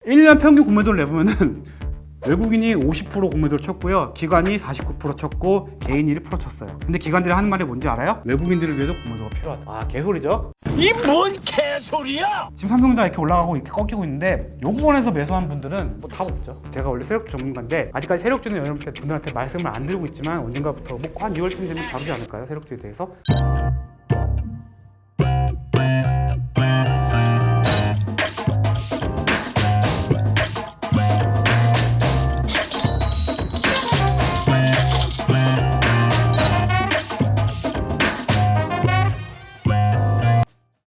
1년 평균 공매도를 내보면은 외국인이 50% 공매도를 쳤고요, 기관이 49% 쳤고 개인이 1% 쳤어요. 근데 기관들이 하는 말이 뭔지 알아요? 외국인들을 위해서 공매도가 필요하다. 아, 개소리죠? 이 뭔 개소리야! 지금 삼성전자 이렇게 올라가고 이렇게 꺾이고 있는데 요 부분에서 매수한 분들은 뭐 답 없죠. 제가 원래 세력주 전문가인데 아직까지 세력주는 여러분들한테 말씀을 안 드리고 있지만 언젠가부터 뭐 한 2월쯤 되면 다루지 않을까요? 세력주에 대해서.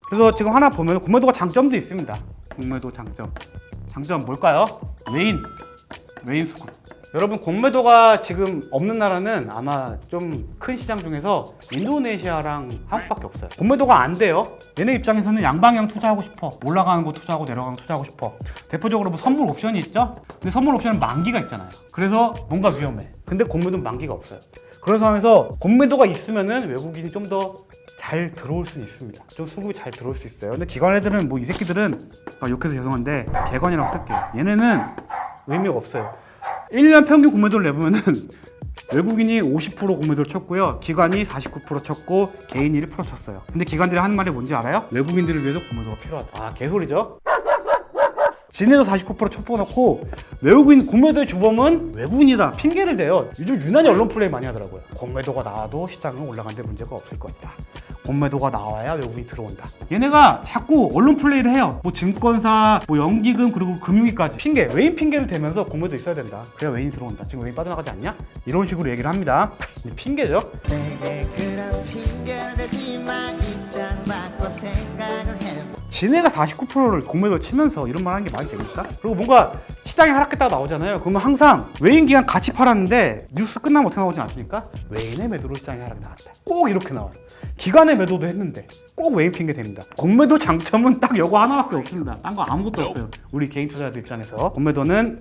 그래서 지금 하나 보면 공매도가 장점도 있습니다. 공매도 장점 뭘까요? 외인 수급. 여러분, 공매도가 지금 없는 나라는 아마 좀 큰 시장 중에서 인도네시아랑 한국밖에 없어요. 공매도가 안 돼요. 얘네 입장에서는 양방향 투자하고 싶어. 올라가는 거 투자하고 내려가는 거 투자하고 싶어. 대표적으로 뭐 선물 옵션이 있죠? 근데 선물 옵션은 만기가 있잖아요. 그래서 뭔가 위험해. 근데 공매도는 만기가 없어요. 그런 상황에서 공매도가 있으면은 외국인이 좀 더 잘 들어올 수 있습니다. 좀 수급이 잘 들어올 수 있어요. 근데 기관 애들은 뭐 이 새끼들은 욕해서 죄송한데 개관이라고 쓸게요. 얘네는 의미가 없어요. 1년 평균 공매도를 내보면은 외국인이 50% 공매도를 쳤고요, 기관이 49% 쳤고 개인이 1% 쳤어요. 근데 기관들이 하는 말이 뭔지 알아요? 외국인들을 위해서 공매도가 필요하다. 아, 개소리죠? 지네도 49% 쳐놓고 외국인 공매도의 주범은 외국인이다 핑계를 대요. 요즘 유난히 언론 플레이 많이 하더라고요. 공매도가 나와도 시장은 올라가는데 문제가 없을 것이다. 공매도가 나와야 외국인이 들어온다. 얘네가 자꾸 언론 플레이를 해요. 뭐 증권사, 뭐 연기금, 그리고 금융위까지 핑계, 외인 핑계를 대면서 공매도 있어야 된다. 그래야 외인이 들어온다. 지금 외인 빠져나가지 않냐? 이런 식으로 얘기를 합니다. 핑계죠. 내게 그런 핑계를 대지 마. 입장 바꿔 생각을 해. 지네가 49%를 공매도를 치면서 이런 말 하는 게 말이 됩니까? 그리고 뭔가 시장이 하락했다가 나오잖아요. 그러면 항상 외인 기관 같이 팔았는데 뉴스 끝나면 어떻게 나오지 않습니까? 외인의 매도로 시장이 하락이 나왔대. 꼭 이렇게 나와요. 기관의 매도도 했는데 꼭 외인 핑계 됩니다. 공매도 장점은 딱 요거 하나밖에 없습니다. 딴 거 아무것도 없어요. 우리 개인 투자자들 입장에서 공매도는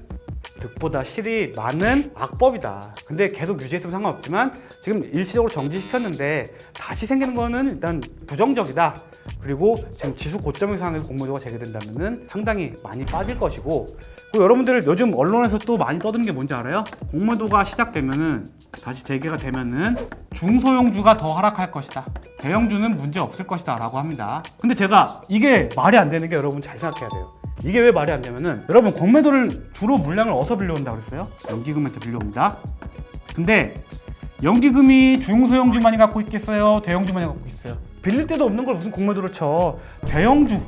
득보다 실이 많은 악법이다. 근데 계속 유지했으면 상관없지만 지금 일시적으로 정지시켰는데 다시 생기는 거는 일단 부정적이다. 그리고 지금 지수 고점 이상에서 공매도가 재개된다면은 상당히 많이 빠질 것이고, 그리고 여러분들 요즘 언론에서 또 많이 떠드는 게 뭔지 알아요? 공매도가 시작되면은, 다시 재개가 되면은 중소형주가 더 하락할 것이다. 대형주는 문제 없을 것이다 라고 합니다. 근데 제가 이게 말이 안 되는 게 여러분 잘 생각해야 돼요. 이게 왜 말이 안 되면은, 여러분 공매도를 주로 물량을 어디서 빌려온다고 그랬어요? 연기금한테 빌려옵니다. 근데 연기금이 중소형주만이 갖고 있겠어요? 대형주만이 갖고 있어요? 빌릴 데도 없는 걸 무슨 공매도를 쳐. 대형주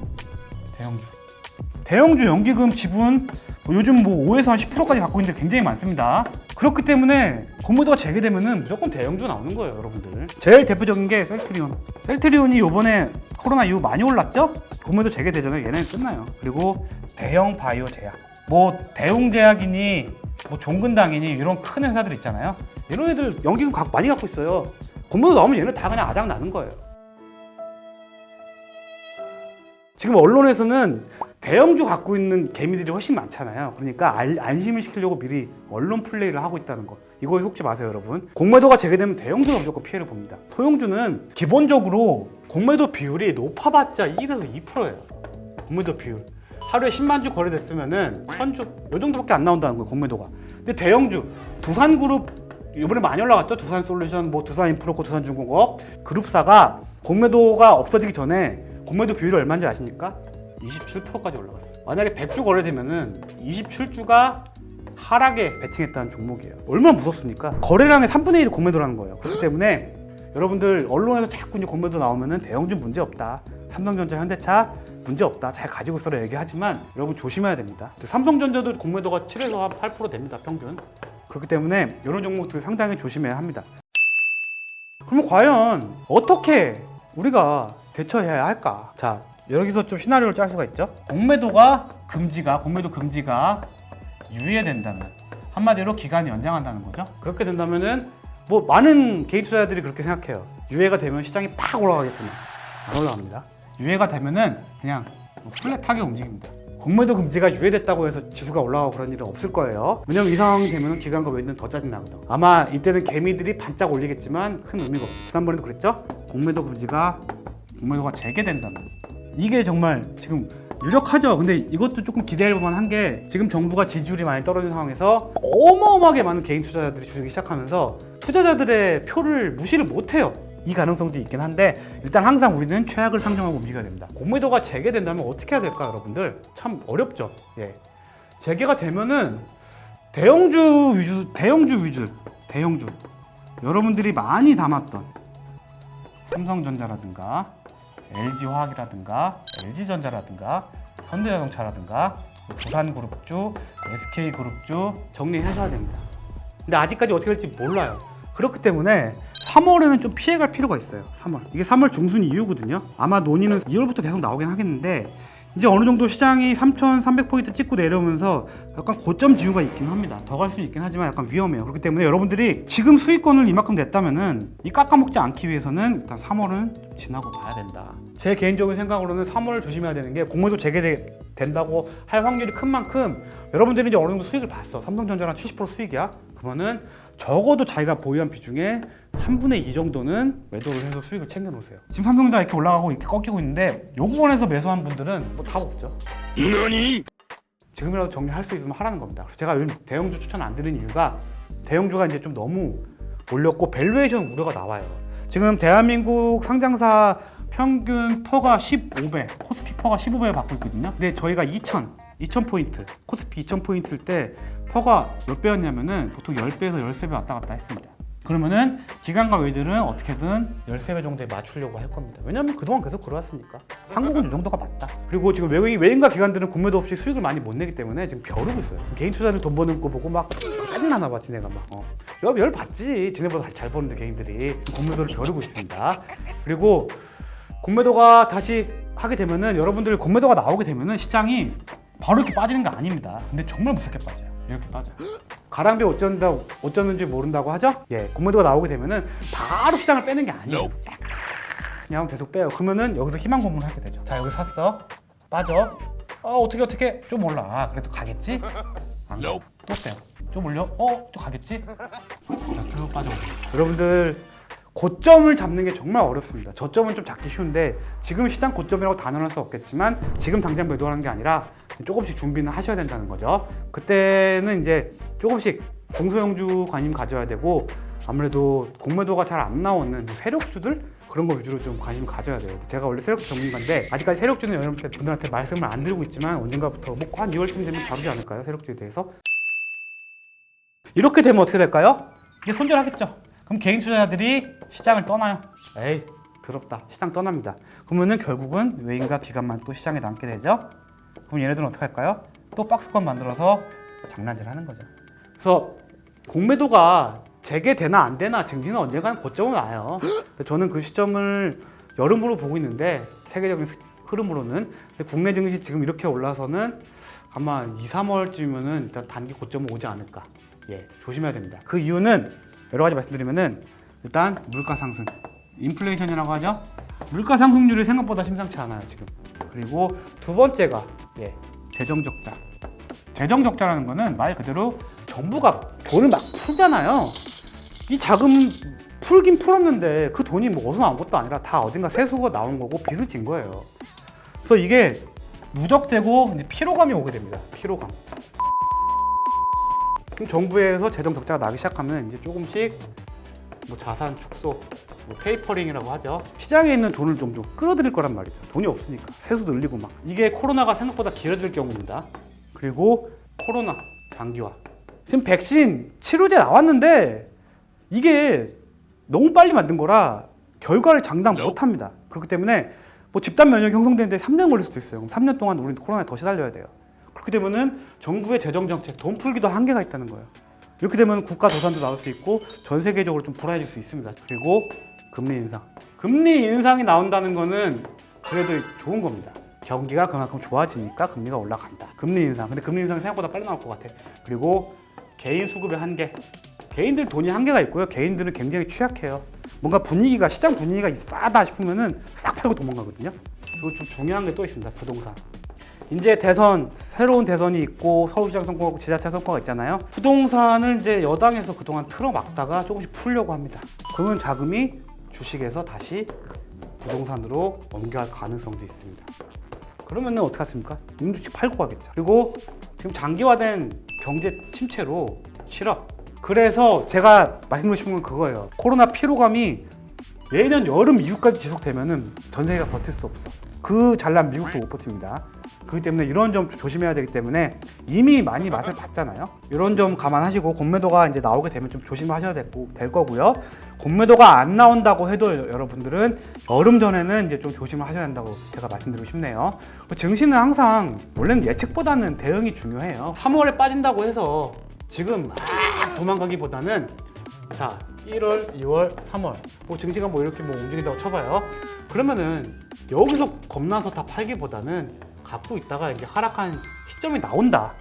연기금 지분 요즘 뭐 5에서 한 10%까지 갖고 있는데 굉장히 많습니다. 그렇기 때문에 공매도가 재개되면은 무조건 대형주 나오는 거예요, 여러분들. 제일 대표적인 게 셀트리온이 요번에 코로나 이후 많이 올랐죠? 공매도 재개되잖아요. 얘네는 끝나요. 그리고 대형 바이오 제약, 뭐 대웅제약이니 뭐 종근당이니 이런 큰 회사들 있잖아요. 이런 애들 연기금 많이 갖고 있어요. 공매도 나오면 얘는 다 그냥 아작 나는 거예요. 지금 언론에서는 대형주 갖고 있는 개미들이 훨씬 많잖아요. 그러니까 안심을 시키려고 미리 언론 플레이를 하고 있다는 거, 이거에 속지 마세요, 여러분. 공매도가 재개되면 대형주가 무조건 피해를 봅니다. 소형주는 기본적으로 공매도 비율이 높아봤자 1에서 2%예요. 공매도 비율. 하루에 10만 주 거래됐으면은 1000주 이 정도밖에 안 나온다는 거예요, 공매도가. 근데 대형주, 두산그룹 이번에 많이 올라갔죠. 두산솔루션, 뭐 두산인프로코, 두산중공업 그룹사가 공매도가 없어지기 전에 공매도 비율이 얼마인지 아십니까? 27%까지 올라갔어요. 만약에 100주 거래되면은 27주가 하락에 베팅했다는 종목이에요. 얼마나 무섭습니까? 거래량의 3분의 1이 공매도라는 거예요. 그렇기 때문에 여러분들 언론에서 자꾸 이제 공매도 나오면은 대형주 문제 없다, 삼성전자, 현대차 문제 없다, 잘 가지고 있어라 얘기하지만 여러분 조심해야 됩니다. 삼성전자도 공매도가 7에서 한 8% 됩니다, 평균. 그렇기 때문에 이런 종목들 상당히 조심해야 합니다. 그러면 과연 어떻게 우리가 대처해야 할까? 자, 여기서 좀 시나리오를 짤 수가 있죠. 공매도 금지가 유예된다면, 한마디로 기간이 연장한다는 거죠. 그렇게 된다면은 뭐 많은 개인 투자자들이 그렇게 생각해요. 유예가 되면 시장이 팍 올라가겠구나. 안 올라갑니다. 유예가 되면은 그냥 플랫하게 움직입니다. 공매도 금지가 유예됐다고 해서 지수가 올라가고 그런 일은 없을 거예요. 왜냐면 이 상황이 되면 기관과 외인은 더 짜증나거든. 아마 이때는 개미들이 반짝 올리겠지만 큰 의미가 없어요. 지난번에도 그랬죠? 공매도가 재개된다면, 이게 정말 지금 유력하죠. 근데 이것도 조금 기대할 만한 게 지금 정부가 지지율이 많이 떨어진 상황에서 어마어마하게 많은 개인 투자자들이 주기 시작하면서 투자자들의 표를 무시를 못해요. 이 가능성도 있긴 한데 일단 항상 우리는 최악을 상정하고 움직여야 됩니다. 공매도가 재개된다면 어떻게 해야 될까 여러분들? 참 어렵죠. 예. 재개가 되면은 대형주 여러분들이 많이 담았던 삼성전자라든가 LG화학이라든가 LG전자라든가 현대자동차라든가 부산그룹주, SK그룹주 정리하셔야 됩니다. 근데 아직까지 어떻게 될지 몰라요. 그렇기 때문에 3월에는 좀 피해갈 필요가 있어요. 3월. 이게 3월 중순 이후거든요. 아마 논의는 2월부터 계속 나오긴 하겠는데 이제 어느 정도 시장이 3,300포인트 찍고 내려오면서 약간 고점 지우가 있긴 합니다. 더 갈 수 있긴 하지만 약간 위험해요. 그렇기 때문에 여러분들이 지금 수익권을 이만큼 냈다면은 이 깎아먹지 않기 위해서는 일단 3월은 지나고 봐야 된다. 제 개인적인 생각으로는 3월 조심해야 되는 게 공매도 재개된다고 할 확률이 큰 만큼 여러분들이 이제 어느 정도 수익을 봤어. 삼성전자랑 70% 수익이야. 그러면은 적어도 자기가 보유한 비중에 3분의 2 정도는 매도를 해서 수익을 챙겨 놓으세요. 지금 삼성전자 이렇게 올라가고 이렇게 꺾이고 있는데 요구원에서 매수한 분들은 뭐 답 없죠. 너니? 지금이라도 정리할 수 있으면 하라는 겁니다. 그래서 제가 요즘 대형주 추천 안 드리는 이유가 대형주가 이제 좀 너무 올렸고 밸류에이션 우려가 나와요. 지금 대한민국 상장사 평균 퍼가 15배, 코스피 퍼가 15배 받고 있거든요. 근데 저희가 2,000포인트, 코스피 2,000포인트일 때 퍼가 몇 배였냐면은 보통 10배에서 13배 왔다 갔다 했습니다. 그러면은 기관과 외들은 어떻게든 13배 정도에 맞추려고 할 겁니다. 왜냐면 그동안 계속 그러왔으니까. 한국은 이 정도가 맞다. 그리고 지금 외인과 기관들은 공매도 없이 수익을 많이 못 내기 때문에 지금 벼르고 있어요. 개인 투자들 돈 버는 거 보고 막 짜증나나 봐, 지네가 막. 열 받지. 지네보다 잘 버는데 개인들이. 공매도를 벼르고 있습니다. 그리고 공매도가 다시 하게 되면은 여러분들 공매도가 나오게 되면은 시장이 바로 이렇게 빠지는 게 아닙니다. 근데 정말 무섭게 빠져요. 이렇게 빠져요. 가랑비 어쩌는지 모른다고 하죠? 예, 공매도가 나오게 되면은 바로 시장을 빼는 게 아니에요. 그냥 계속 빼요. 그러면은 여기서 희망 고문을 하게 되죠. 자, 여기 샀어. 빠져. 어떻게 좀 올라. 그래도 가겠지? 안 가. 또 빼요. 좀 올려. 또 가겠지? 자, 쭉 빠져. 여러분들 고점을 잡는 게 정말 어렵습니다. 저점은 좀 잡기 쉬운데 지금 시장 고점이라고 단언할 수 없겠지만 지금 당장 매도하는 게 아니라 조금씩 준비는 하셔야 된다는 거죠. 그때는 이제 조금씩 중소형주 관심 가져야 되고 아무래도 공매도가 잘 안 나오는 세력주들 그런 거 위주로 좀 관심 가져야 돼요. 제가 원래 세력주 전문가인데 아직까지 세력주는 여러분들한테 말씀을 안 드리고 있지만 언젠가부터 뭐 한 2월쯤 되면 다루지 않을까요? 세력주에 대해서. 이렇게 되면 어떻게 될까요? 이게 손절하겠죠. 그럼 개인 투자자들이 시장을 떠나요. 에이, 더럽다. 시장 떠납니다. 그러면은 결국은 외인과 기관만 또 시장에 남게 되죠. 그럼 얘네들은 어떻게 할까요? 또 박스권 만들어서 장난질 하는 거죠. 그래서 공매도가 재개되나 안 되나 증시는 언젠가는 고점을 와요. 저는 그 시점을 여름으로 보고 있는데 세계적인 흐름으로는 국내 증시 지금 이렇게 올라서는 아마 2, 3월쯤이면은 일단 단기 고점은 오지 않을까. 예, 조심해야 됩니다. 그 이유는 여러 가지 말씀드리면은 일단 물가 상승, 인플레이션이라고 하죠. 물가 상승률이 생각보다 심상치 않아요 지금. 그리고 두 번째가 재정 적자. 재정 적자라는 거는 말 그대로 정부가 돈을 막 풀잖아요. 이 자금 풀긴 풀었는데 그 돈이 뭐 어디서 나온 것도 아니라 다 어딘가 세수가 나온 거고 빚을 진 거예요. 그래서 이게 누적되고 이제 피로감이 오게 됩니다. 피로감. 그럼 정부에서 재정 적자가 나기 시작하면 이제 조금씩 뭐 자산 축소, 뭐 테이퍼링이라고 하죠. 시장에 있는 돈을 좀 끌어들일 거란 말이죠. 돈이 없으니까 세수 늘리고 막. 이게 코로나가 생각보다 길어질 경우입니다. 그리고 코로나 장기화. 지금 백신 치료제 나왔는데 이게 너무 빨리 만든 거라 결과를 장담 못합니다. 그렇기 때문에 뭐 집단 면역이 형성되는데 3년 걸릴 수도 있어요. 그럼 3년 동안 우리는 코로나에 더 시달려야 돼요. 그렇게 되면은 정부의 재정 정책, 돈 풀기도 한계가 있다는 거예요. 이렇게 되면 국가 도산도 나올 수 있고 전 세계적으로 좀 불안해질 수 있습니다. 그리고 금리 인상. 금리 인상이 나온다는 거는 그래도 좋은 겁니다. 경기가 그만큼 좋아지니까 금리가 올라간다. 금리 인상. 근데 금리 인상이 생각보다 빨리 나올 것 같아. 그리고 개인 수급의 한계. 개인들 돈이 한계가 있고요. 개인들은 굉장히 취약해요. 뭔가 분위기가 시장 분위기가 싸다 싶으면은 싹 팔고 도망가거든요. 그리고 좀 중요한 게 또 있습니다. 부동산. 이제 대선, 새로운 대선이 있고 서울시장 선거하고 지자체 선거가 있잖아요. 부동산을 이제 여당에서 그동안 틀어막다가 조금씩 풀려고 합니다. 그러면 자금이 주식에서 다시 부동산으로 옮겨갈 가능성도 있습니다. 그러면은 어떻게 하십니까? 주식 팔고 가겠죠. 그리고 지금 장기화된 경제 침체로 실업. 그래서 제가 말씀드리고 싶은 건 그거예요. 코로나 피로감이 내년 여름 이후까지 지속되면은 전 세계가 버틸 수 없어. 그 잘난 미국도 못 버팁니다. 그렇기 때문에 이런 점 조심해야 되기 때문에 이미 많이 맛을 봤잖아요. 이런 점 감안하시고 공매도가 이제 나오게 되면 좀 조심하셔야 될 거고요. 공매도가 안 나온다고 해도 여러분들은 여름 전에는 이제 좀 조심을 하셔야 된다고 제가 말씀드리고 싶네요. 증시는 항상 원래는 예측보다는 대응이 중요해요. 3월에 빠진다고 해서 지금 막 도망가기보다는 자 1월, 2월, 3월 뭐 증시가 뭐 이렇게 뭐 움직인다고 쳐봐요. 그러면은 여기서 겁나서 다 팔기보다는 갖고 있다가 이제 하락한 시점이 나온다.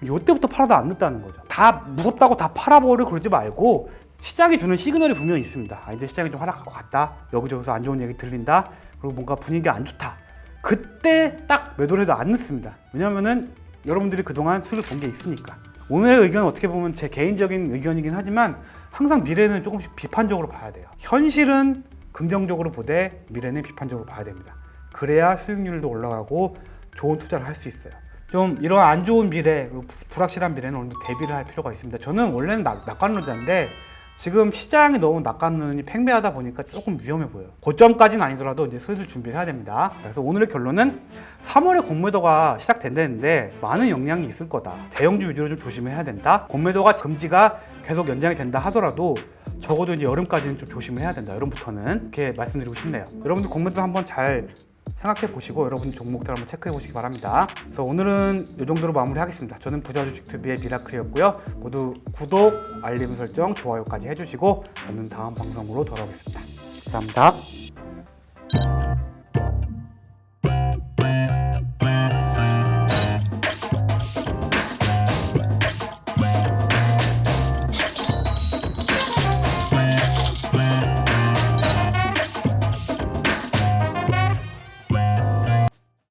이때부터 팔아도 안 늦다는 거죠. 다 무섭다고 다 팔아버려 그러지 말고 시장이 주는 시그널이 분명히 있습니다. 아, 이제 시장이 좀 하락할 것 같다. 여기저기서 안 좋은 얘기 들린다. 그리고 뭔가 분위기가 안 좋다. 그때 딱 매도를 해도 안 늦습니다. 왜냐면은 여러분들이 그동안 수를 본 게 있으니까. 오늘의 의견은 어떻게 보면 제 개인적인 의견이긴 하지만 항상 미래는 조금씩 비판적으로 봐야 돼요. 현실은 긍정적으로 보되 미래는 비판적으로 봐야 됩니다. 그래야 수익률도 올라가고 좋은 투자를 할 수 있어요. 좀 이런 안 좋은 미래, 불확실한 미래는 어느 정도 대비를 할 필요가 있습니다. 저는 원래는 낙관론자인데 지금 시장이 너무 낙관론이 팽배하다 보니까 조금 위험해 보여요. 고점까지는 아니더라도 이제 슬슬 준비를 해야 됩니다. 그래서 오늘의 결론은 3월에 공매도가 시작된다는데 많은 영향이 있을 거다. 대형주 위주로 좀 조심해야 된다. 공매도가 금지가 계속 연장이 된다 하더라도 적어도 이제 여름까지는 좀 조심을 해야 된다. 여름부터는 이렇게 말씀드리고 싶네요. 여러분들 공매도 한번 잘 생각해 보시고 여러분 종목들 한번 체크해 보시기 바랍니다. 그래서 오늘은 이 정도로 마무리하겠습니다. 저는 부자주식TV의 미라클이었고요. 모두 구독, 알림 설정, 좋아요까지 해주시고 저는 다음 방송으로 돌아오겠습니다. 감사합니다.